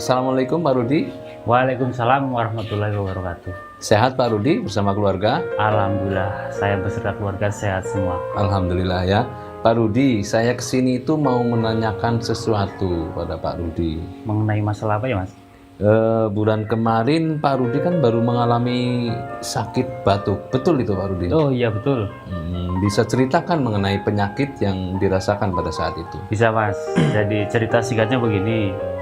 Assalamualaikum Pak Rudi. Waalaikumsalam warahmatullahi wabarakatuh. Sehat Pak Rudi bersama keluarga? Alhamdulillah, saya beserta keluarga sehat semua. Alhamdulillah ya. Pak Rudi, saya kesini itu mau menanyakan sesuatu pada Pak Rudi. Mengenai masalah apa ya, Mas? Bulan kemarin Pak Rudi kan baru mengalami sakit batuk. Betul itu Pak Rudi? Oh iya betul. Bisa ceritakan mengenai penyakit yang dirasakan pada saat itu? Bisa Mas. Jadi cerita singkatnya begini.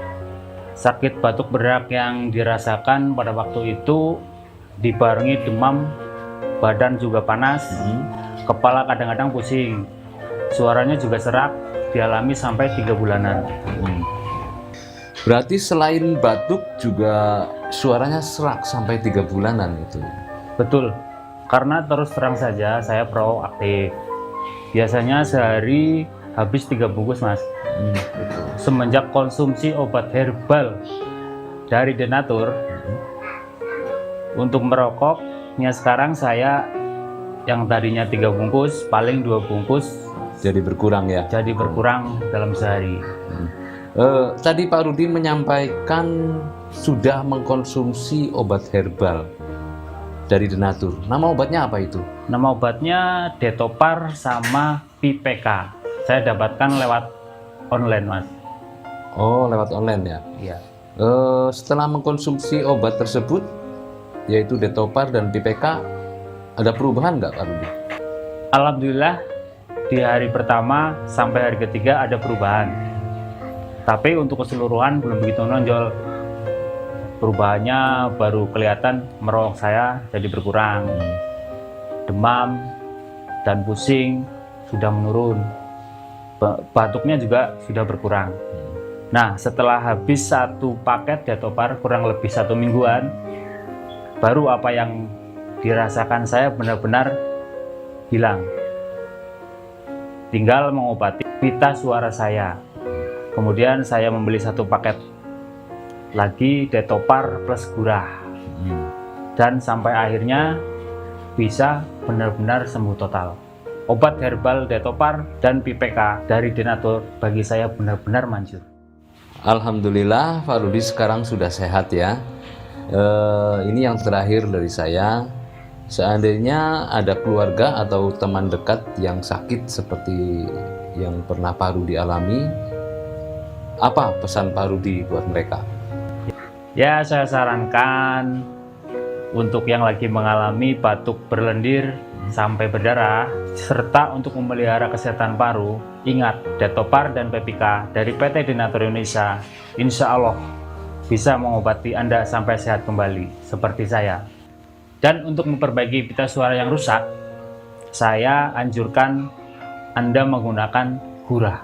Sakit batuk berak yang dirasakan pada waktu itu dibarengi demam, badan juga panas, kepala kadang-kadang pusing, suaranya juga serak, dialami sampai 3 bulanan. Berarti selain batuk juga suaranya serak sampai 3 bulanan itu? Betul, karena terus terang saja saya proaktif. Biasanya sehari habis 3 bungkus Mas. Semenjak konsumsi obat herbal dari Denatur untuk merokoknya, sekarang saya yang tadinya 3 bungkus paling 2 bungkus jadi berkurang ya? Jadi berkurang dalam sehari. Tadi Pak Rudi menyampaikan sudah mengkonsumsi obat herbal dari Denatur. Nama obatnya apa itu? Nama obatnya Detopar sama PPK. Saya dapatkan lewat online Mas. Oh, lewat online ya? Iya. Setelah mengkonsumsi obat tersebut, yaitu Detopar dan PPK, ada perubahan nggak Pak Rudi? Alhamdulillah, di hari pertama sampai hari ketiga ada perubahan. Tapi untuk keseluruhan belum begitu menonjol. Perubahannya baru kelihatan merokok saya jadi berkurang. Demam dan pusing sudah menurun. Batuknya juga sudah berkurang. Nah, setelah habis 1 paket Detopar kurang lebih 1 mingguan, baru apa yang dirasakan saya benar-benar hilang. Tinggal mengobati pita suara saya. Kemudian saya membeli 1 paket lagi Detopar plus Gurah. Dan sampai akhirnya bisa benar-benar sembuh total. Obat herbal Detopar dan PPK dari Denatur bagi saya benar-benar manjur. Alhamdulillah Pak Rudi sekarang sudah sehat ya. Ini yang terakhir dari saya. Seandainya ada keluarga atau teman dekat yang sakit seperti yang pernah Pak Rudi alami, apa pesan Pak Rudi buat mereka? Ya, saya sarankan untuk yang lagi mengalami batuk berlendir sampai berdarah, serta untuk memelihara kesehatan paru, ingat Detopar dan PPK dari PT Denatur Indonesia, insya Allah bisa mengobati Anda sampai sehat kembali, seperti saya. Dan untuk memperbaiki pita suara yang rusak, saya anjurkan Anda menggunakan Gurah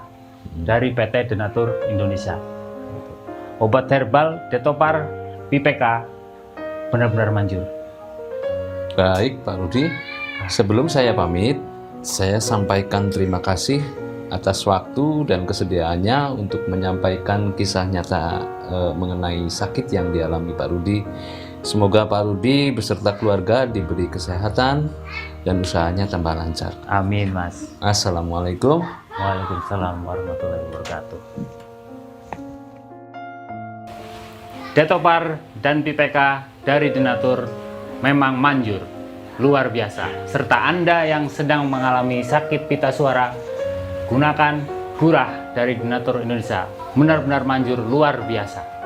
dari PT Denatur Indonesia. Obat herbal Detopar PPK benar-benar manjur. Baik Pak Rudi, sebelum saya pamit, saya sampaikan terima kasih atas waktu dan kesediaannya untuk menyampaikan kisah nyata mengenai sakit yang dialami Pak Rudi. Semoga Pak Rudi beserta keluarga diberi kesehatan dan usahanya tambah lancar. Amin Mas. Assalamualaikum. Waalaikumsalam warahmatullahi wabarakatuh. Detopar dan PPK dari Denatur memang manjur, luar biasa. Serta Anda yang sedang mengalami sakit pita suara, gunakan Gurah dari Denatur Indonesia. Benar-benar manjur, luar biasa.